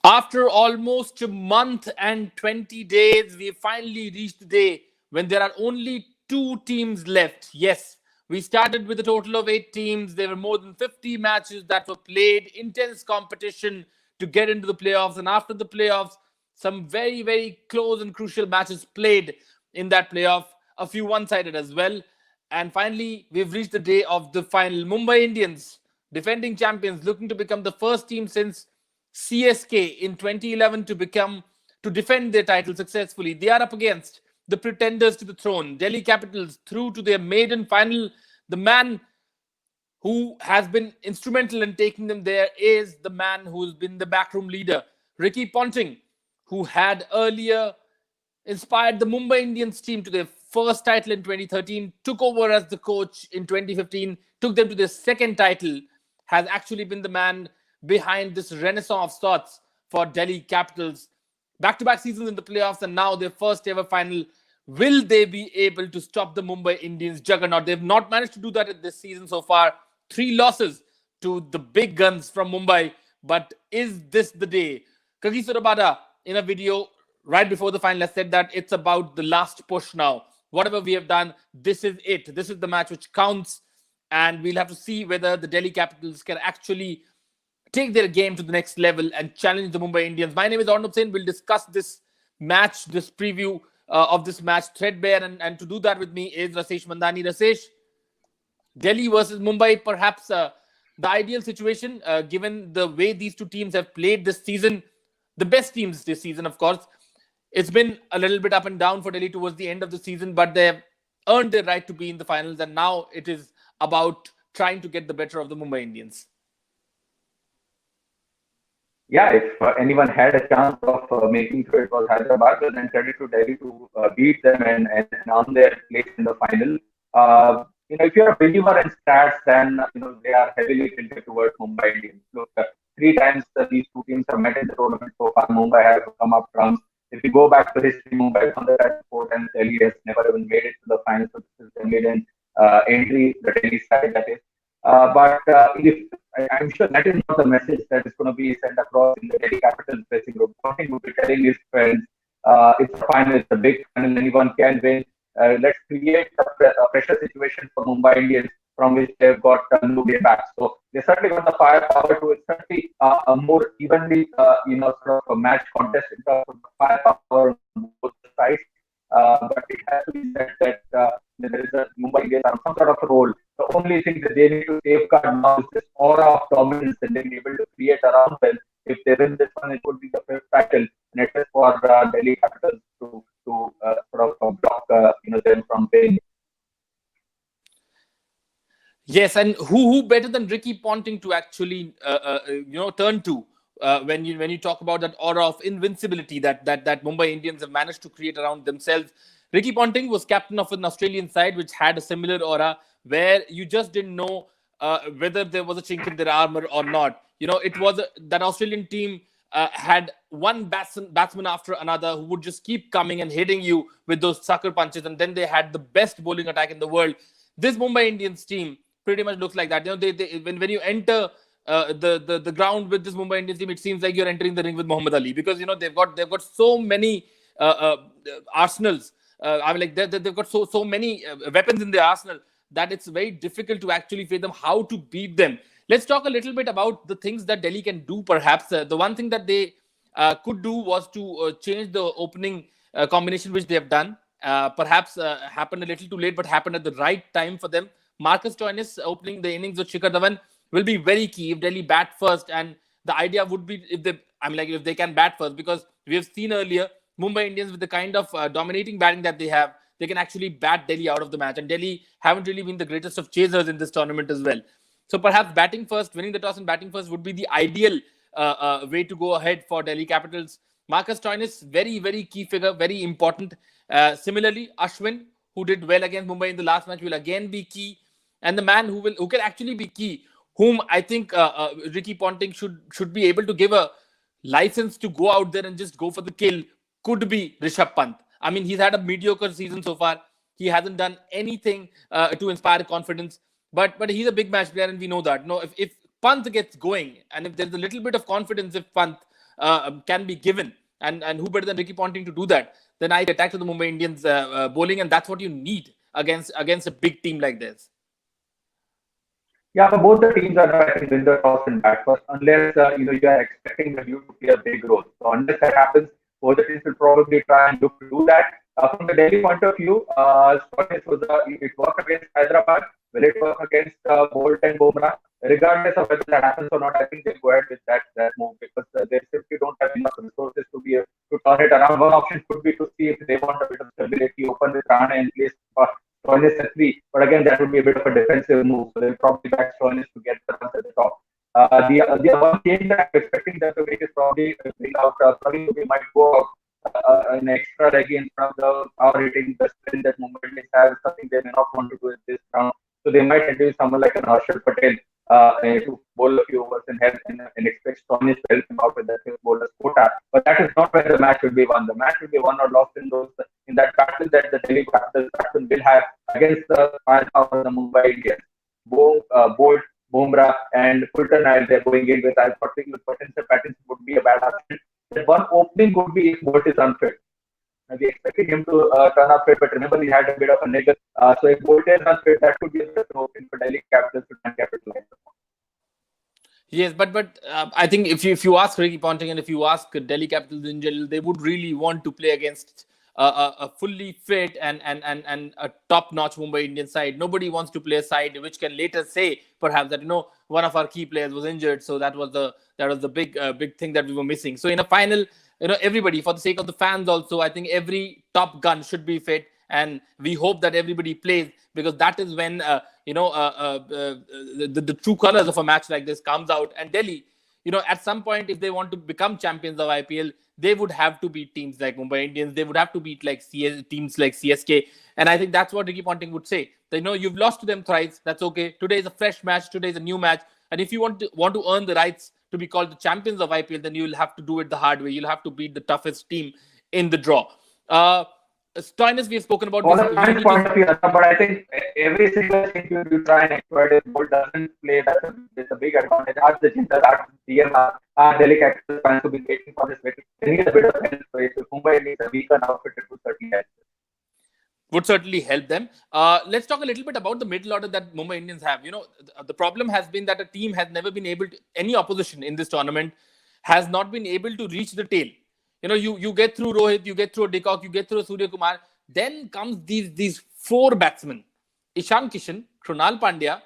After almost a month and 20 days, we finally reached the day when there are only two teams left. Yes, we started with a total of 8 teams. There were more than 50 matches that were played, intense competition to get into the playoffs. And after the playoffs, some very, very close and crucial matches played in that playoff, a few one sided as well. And finally, we've reached the day of the final. Mumbai Indians, defending champions, looking to become the first team since CSK in 2011 to defend their title successfully. They are up against the pretenders to the throne, Delhi Capitals, through to their maiden final. The man who has been instrumental in taking them there is the man who's been the backroom leader, Ricky Ponting, who had earlier inspired the Mumbai Indians team to their first title in 2013, took over as the coach in 2015, took them to their second title, has actually been the man behind this renaissance of sorts for Delhi Capitals. Back-to-back seasons in the playoffs and now their first ever final. Will they be able to stop the Mumbai Indians juggernaut? They've not managed to do that this season so far. 3 losses to the big guns from Mumbai. But is this the day? Kagi Surabada, in a video right before the final, has said that it's about the last push now. Whatever we have done, this is it. This is the match which counts. And we'll have to see whether the Delhi Capitals can actually take their game to the next level and challenge the Mumbai Indians. My name is Arnab. We'll discuss this match, this preview of this match threadbare. And to do that with me is Rasesh Mandani. Rasesh, Delhi versus Mumbai, perhaps the ideal situation, given the way these two teams have played this season. The best teams this season, of course. It's been a little bit up and down for Delhi towards the end of the season, but they have earned their right to be in the finals. And now it is about trying to get the better of the Mumbai Indians. Yeah, if anyone had a chance of making sure it was Hyderabad, well, then credit to Delhi to beat them and earn their place in the final. If you're a believer in stats, then they are heavily tilted towards Mumbai Indians. Look, 3 times these two teams have met in the tournament so far. Mumbai has come up trumps. If you go back to history, Mumbai won the title 4 times. Delhi has never even made it to the final. So this is the maiden entry, the Delhi side that is. But I'm sure that is not the message that is going to be sent across in the Delhi Capitals dressing room. Something would be telling his friends, it's a final, it's a big final, anyone can win. Let's create a pressure situation for Mumbai Indians from which they've got no way back. So they certainly got the firepower to certainly a more evenly, sort of a match contest in terms of the firepower on both sides. But it has to be said that there is a Mumbai Indians on some sort of a role. The only thing that they need to safeguard now is this aura of dominance that they'll be able to create around them. If they win this one, it would be the fifth title, and it is for Delhi Capitals to sort of block them from winning. Yes, and who better than Ricky Ponting to actually turn to when you talk about that aura of invincibility that Mumbai Indians have managed to create around themselves. Ricky Ponting was captain of an Australian side which had a similar aura where you just didn't know whether there was a chink in their armor or not. It was that Australian team had one batsman after another who would just keep coming and hitting you with those sucker punches, and then they had the best bowling attack in the world. This Mumbai Indians team pretty much looks like that. They when you enter the ground with this Mumbai Indians team, it seems like you're entering the ring with Muhammad Ali, because they've got so many arsenals. They've got so many weapons in their arsenal that it's very difficult to actually face them, how to beat them. Let's talk a little bit about the things that Delhi can do, perhaps. The one thing that they could do was to change the opening combination, which they have done. Perhaps happened a little too late, but happened at the right time for them. Marcus Stoinis opening the innings with Shikhar Dhawan will be very key if Delhi bat first. And the idea would be if they can bat first, because we have seen earlier Mumbai Indians with the kind of dominating batting that they have, they can actually bat Delhi out of the match. And Delhi haven't really been the greatest of chasers in this tournament as well. So perhaps batting first, winning the toss and batting first would be the ideal way to go ahead for Delhi Capitals. Marcus Stoinis, very, very key figure, very important. Similarly, Ashwin, who did well against Mumbai in the last match, will again be key. And the man who can actually be key, whom I think Ricky Ponting should be able to give a license to go out there and just go for the kill, could be Rishabh Pant. I mean, he's had a mediocre season so far. He hasn't done anything to inspire confidence. But he's a big match player, and we know that. If Pant gets going, and if there's a little bit of confidence, if Pant can be given, and who better than Ricky Ponting to do that? Then I attack to the Mumbai Indians bowling, and that's what you need against a big team like this. Yeah, but both the teams are not, I think, win the toss and bat first, unless you are expecting the new to play a big role. So unless that happens, both the teams will probably try and look to do that. From the Delhi point of view, Stoinis it worked against Hyderabad. Will it work against Bolt and Bumrah? Regardless of whether that happens or not, I think they'll go ahead with that move, because they simply don't have enough resources to turn it around. One option could be to see if they want a bit of stability, open with Rana and place Stoinis at 3. But again, that would be a bit of a defensive move. So they'll probably back Stoinis to get the runs at the top. The one change that I'm expecting them to make is probably bring out Praveen. We might go out an extra leg in front of the power hitting the spin that Mumbai Indians have, something they may not want to do in this round. So they might introduce someone like an Arshad Patel to bowl a few overs and help and expect Stoinis to help him out with that bowler's quota. But that is not where the match will be won. The match will be won or lost in that battle that the Delhi Capitals batsmen will have against the firepower of the Mumbai Indians. Bolt, Bumrah, and Fulton, they're going in with. I think potential patterns would be a bad option. That one opening could be if Bolt is unfit. We expected him to turn up fit, but remember he had a bit of a niggle. So if Bolt is unfit, that could be a bit open for Delhi Capitals to try and capitalize. Yes, but I think if you ask Ricky Ponting and if you ask Delhi Capitals in general, they would really want to play against a fully fit and a top-notch Mumbai Indian side. Nobody wants to play a side which can later say perhaps that one of our key players was injured, so that was the big thing that we were missing. So in a final, everybody, for the sake of the fans also, I think every top gun should be fit, and we hope that everybody plays, because that is when the true colors of a match like this comes out. And Delhi, at some point, if they want to become champions of IPL, they would have to beat teams like Mumbai Indians. They would have to beat teams like CSK. And I think that's what Ricky Ponting would say. They know you've lost to them thrice. That's okay. Today is a fresh match. Today is a new match. And if you want to earn the rights to be called the champions of IPL, then you will have to do it the hard way. You'll have to beat the toughest team in the draw. Stoinis, we have spoken about For this. the fans' point of view, but I think every single thing you try and exploit, if Bolt doesn't play, that's a big advantage. Ask the Chintas, ask DMR, Delhi Capitals fans to be waiting for this. They need a bit of help. So if Mumbai needs a weaker outfit, it would certainly help. Would certainly help them. Let's talk a little bit about the middle order that Mumbai Indians have. The problem has been that a team has never been able to, any opposition in this tournament has not been able to reach the tail. You get through Rohit, you get through a De Kock, you get through a Surya Kumar. Then comes these 4 batsmen: Ishan Kishan, Krunal Pandya,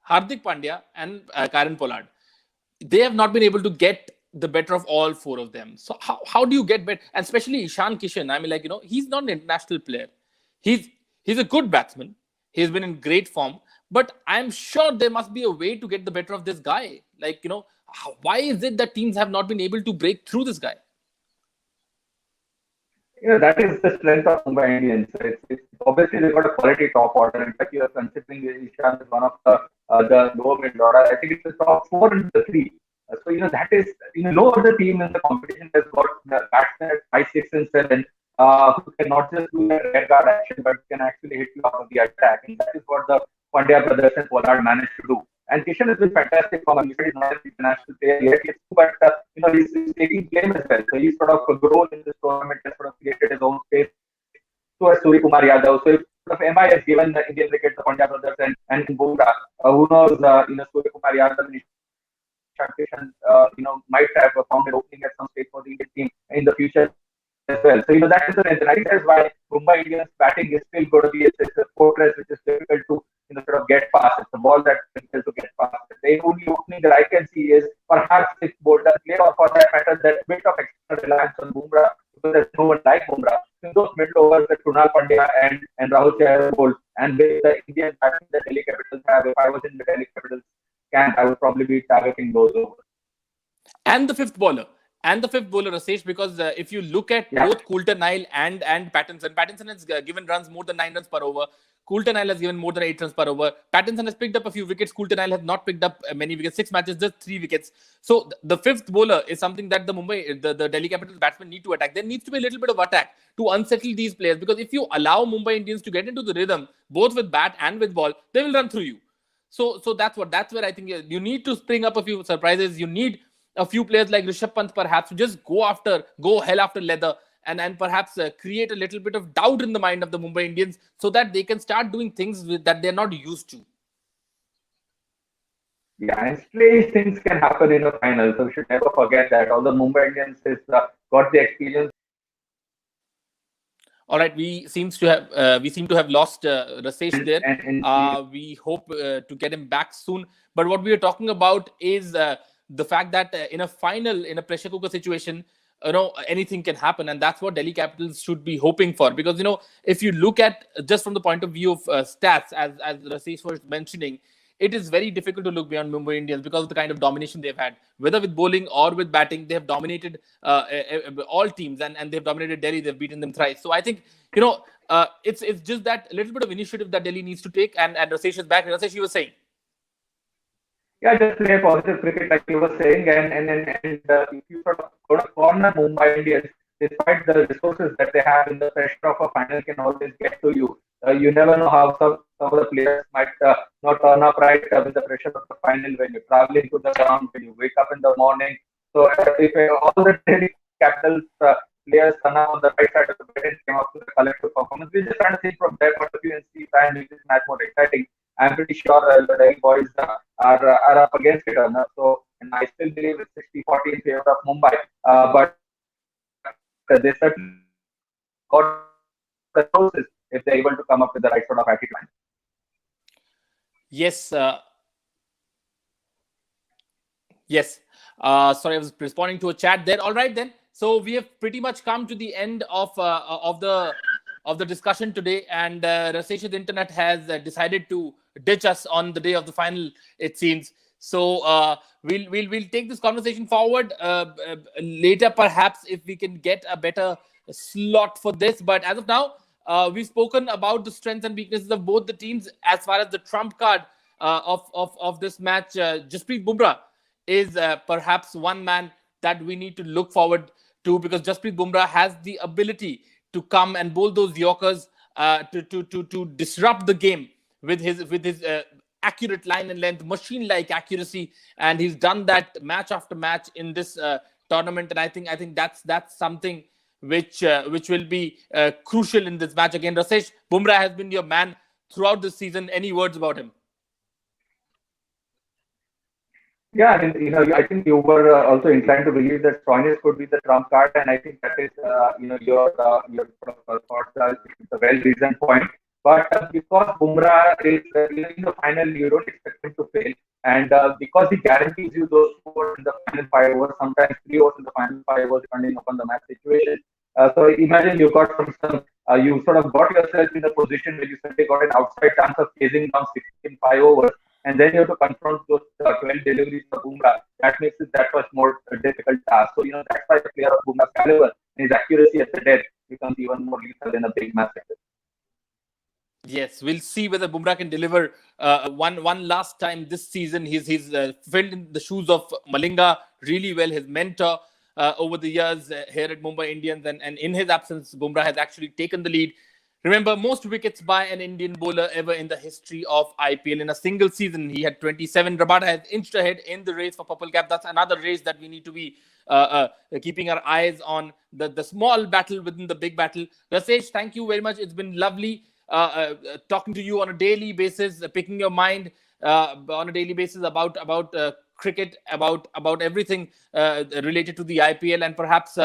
Hardik Pandya, and Kieron Pollard. They have not been able to get the better of all 4 of them. So how do you get better? And especially Ishan Kishan. I mean, he's not an international player. He's a good batsman. He's been in great form. But I'm sure there must be a way to get the better of this guy. Why is it that teams have not been able to break through this guy? That is the strength of Mumbai Indians. It's obviously they've got a quality top order. In fact, you're considering Ishan as one of the lower middle order. I think it's the top 4 and the 3. So that is no other team in the competition has got the batsmen at 5, 6, and 7 who can not just do that red guard action, but can actually hit you off of the attack. And that is what the Pandya brothers and Pollard managed to do. And Kishan has been fantastic for him. He's not an international player yet, but he's taking blame as well. So he's sort of grown in this tournament and sort of created his own space. So has Surya Kumar Yadav. So if sort of MI has given the Indian cricket the Pandya brothers and Bumrah, who knows, Surya Kumar Yadav and Ishan Kishan, might have found an opening at some stage for the Indian team in the future as well. So that is the reason. I think that's why Mumbai Indians batting is still going to be a fortress which is difficult to sort of get past. It's a ball that's difficult to get past. The only opening that I can see is perhaps if Bolt does play, or for that matter, that bit of extra reliance on Bumrah, because there's no one like Bumrah. In those middle overs that Krunal Pandya and Rahul Chahar Bolt, and with the Indian batting that Delhi Capitals have, if I was in the Delhi Capitals camp, I would probably be targeting those overs. And the fifth bowler, Rasesh, because if you look at both Coulter-Nile and Pattinson has given runs more than 9 runs per over. Coulter-Nile has given more than 8 runs per over. Pattinson has picked up a few wickets. Coulter-Nile has not picked up many wickets. 6 matches, just 3 wickets. So the fifth bowler is something that the Delhi Capitals batsmen need to attack. There needs to be a little bit of attack to unsettle these players, because if you allow Mumbai Indians to get into the rhythm, both with bat and with ball, they will run through you. So that's where I think you need to spring up a few surprises. You need a few players like Rishabh Pant perhaps to just go hell after leather, and perhaps create a little bit of doubt in the mind of the Mumbai Indians so that they can start doing things that they're not used to. Yeah, and strange things can happen in a final, so we should never forget that. Although Mumbai Indians has got the experience. All right, we seem to have lost Rasesh there. And We hope to get him back soon. But what we are talking about is the fact that in a final, in a pressure cooker situation, anything can happen, and that's what Delhi Capitals should be hoping for. Because if you look at just from the point of view of stats, as Rasesh was mentioning, it is very difficult to look beyond Mumbai Indians because of the kind of domination they've had. Whether with bowling or with batting, they have dominated all teams, and they've dominated Delhi. They've beaten them thrice. So I think it's just that little bit of initiative that Delhi needs to take. And Rasesh is back. Rasesh, you were saying. Yeah, just play positive cricket like you were saying, and if you sort of go to corner Mumbai Indians, despite the resources that they have in the pressure of a final can always get to you. You never know how some of the players might not turn up right with the pressure of the final when you're traveling to the ground, when you wake up in the morning. So if all the Delhi Capitals players turn up on the right side of the bed and came up to the collective performance, we just trying to think from their point of view and see try and make this match more exciting. I'm pretty sure the Delhi boys are up against it. So, and I still believe it's 60-40 in favor of Mumbai. But they certainly got the resources if they're able to come up with the right sort of attitude. Yes. Yes. Sorry, I was responding to a chat there. All right, then. So we have pretty much come to the end of the discussion today, and Rasesh's internet has decided to ditch us on the day of the final, it seems. So we'll take this conversation forward later, perhaps, if we can get a better slot for this. But as of now, we've spoken about the strengths and weaknesses of both the teams. As far as the trump card of this match, Jasprit Bumrah is perhaps one man that we need to look forward to, because Jasprit Bumrah has the ability to come and bowl those Yorkers to disrupt the game with his accurate line and length, machine-like accuracy, and he's done that match after match in this tournament. And I think that's something which will be crucial in this match. Again, Rasesh, Bumrah has been your man throughout this season. Any words about him? Yeah, I mean, I think you were also inclined to believe that Stoinis could be the trump card, and I think that is, your sort of thoughts. It's a well-reasoned point. But because Bumrah is in the final, you don't expect him to fail, and because he guarantees you those 4 in the final 5 overs, sometimes 3 overs in the final 5 overs, depending upon the match situation. So imagine you got you sort of got yourself in a position where you suddenly got an outside chance of chasing down 6 in 5 overs. And then you have to confront those 12 deliveries of Bumrah. That makes it that much more difficult task. So, that's why the player of Bumrah's caliber and his accuracy at the death becomes even more lethal in a big match like this. Yes, we'll see whether Bumrah can deliver one last time this season. He's filled in the shoes of Malinga really well, his mentor over the years here at Mumbai Indians. And in his absence, Bumrah has actually taken the lead. Remember, most wickets by an Indian bowler ever in the history of IPL. In a single season, he had 27. Rabada has inched ahead in the race for Purple Cap. That's another race that we need to be keeping our eyes on, the small battle within the big battle. Rasesh, thank you very much. It's been lovely talking to you on a daily basis, picking your mind on a daily basis about cricket, about everything related to the IPL, and perhaps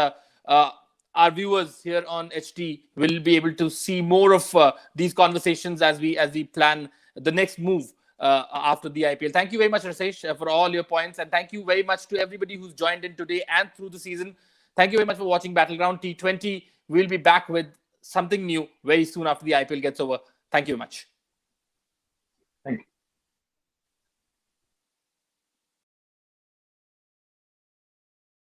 our viewers here on HT will be able to see more of these conversations as we plan the next move after the IPL. Thank you very much, Rasesh, for all your points, and thank you very much to everybody who's joined in today and through the season. Thank you very much for watching Battleground T20. We'll be back with something new very soon after the IPL gets over. Thank you very much.